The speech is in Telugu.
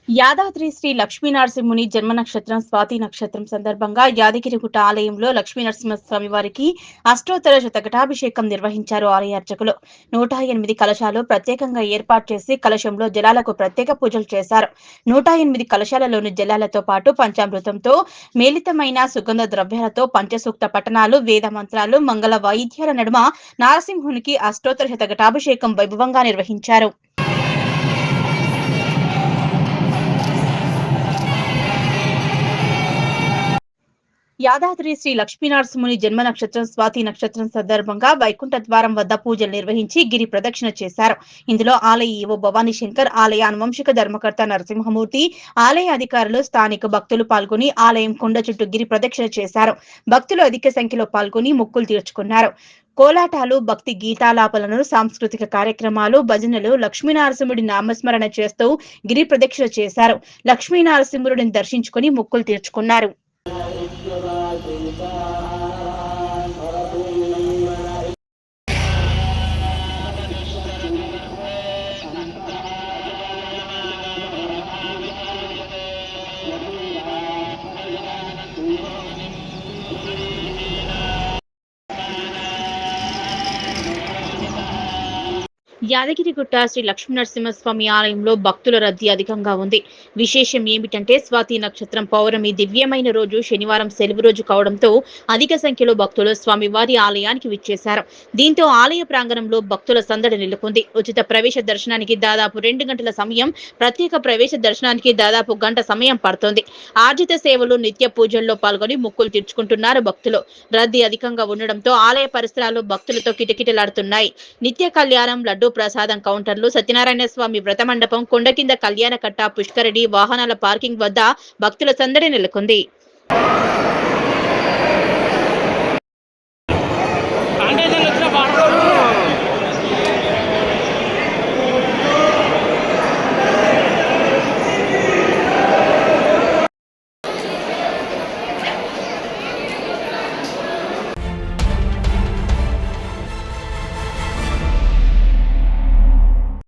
యాదాద్రి శ్రీ లక్ష్మీనరసింహుని జన్మ నక్షత్రం స్వాతి నక్షత్రం సందర్భంగా యాదగిరిగుట్ట ఆలయంలో లక్ష్మీనరసింహస్వామి వారికి అష్టోత్తర శతఘటాభిషేకం నిర్వహించారు. ఆలయ అర్చకులు 108 కలశాలు ప్రత్యేకంగా ఏర్పాటు చేసి కలశంలో జలాలకు ప్రత్యేక పూజలు చేశారు. 108 కలశాలలోని జలాలతో పాటు పంచామృతంతో మేలితమైన సుగంధ ద్రవ్యాలతో పంచసూక్త పఠనాలు, వేద మంత్రాలు, మంగళ వాయిద్యాల నడుమ నారసింహునికి అష్టోత్తర శతఘటాభిషేకం వైభవంగా నిర్వహించారు. యాదాద్రి శ్రీ లక్ష్మీనరసింహుని జన్మ నక్షత్రం స్వాతి నక్షత్రం సందర్భంగా వైకుంఠ ద్వారం వద్ద పూజలు నిర్వహించి గిరి ప్రదక్షిణ చేశారు. ఇందులో ఆలయ ఈవో భవానీ శంకర్, ఆలయ అనువంశిక ధర్మకర్త నరసింహమూర్తి, ఆలయ అధికారులు, స్థానిక భక్తులు పాల్గొని ఆలయం కొండ చుట్టూ గిరి ప్రదక్షిణ చేశారు. భక్తులు అధిక సంఖ్యలో పాల్గొని మొక్కులు తీర్చుకున్నారు. కోలాటాలు, భక్తి గీతాలాపనలు, సాంస్కృతిక కార్యక్రమాలు, భజనలు, లక్ష్మీనరసింహుడి నామస్మరణ చేస్తూ గిరి ప్రదక్షిణ చేశారు. లక్ష్మీనరసింహుడిని దర్శించుకుని మొక్కులు తీర్చుకున్నారు. యాదగిరిగుట్ట శ్రీ లక్ష్మీనరసింహస్వామి ఆలయంలో భక్తుల రద్దీ అధికంగా ఉంది. విశేషం ఏమిటంటే స్వాతి నక్షత్రం పౌర్ణమి దివ్యమైన రోజు శనివారం సెలవు రోజు కావడంతో అధిక సంఖ్యలో భక్తులు స్వామివారి ఆలయానికి విచ్చేశారు. దీంతో ఆలయ ప్రాంగణంలో భక్తుల సందడి నెలకొంది. ఉచిత ప్రవేశ దర్శనానికి దాదాపు 2 గంటల సమయం, ప్రత్యేక ప్రవేశ దర్శనానికి దాదాపు గంట సమయం పడుతోంది. ఆర్జిత సేవలు, నిత్య పూజల్లో పాల్గొని మొక్కులు తీర్చుకుంటున్నారు భక్తులు. రద్దీ అధికంగా ఉండడంతో ఆలయ పరిసరాలు భక్తులతో కిటకిటలాడుతున్నాయి. నిత్య కళ్యాణం, లడ్డూ ప్రసాదం కౌంటర్లు, సత్యనారాయణ స్వామి వ్రత మండపం, కొండ కింద కళ్యాణ కట్ట, పుష్కరిణి, వాహనాల పార్కింగ్ వద్ద భక్తుల సందడి నెలకొంది.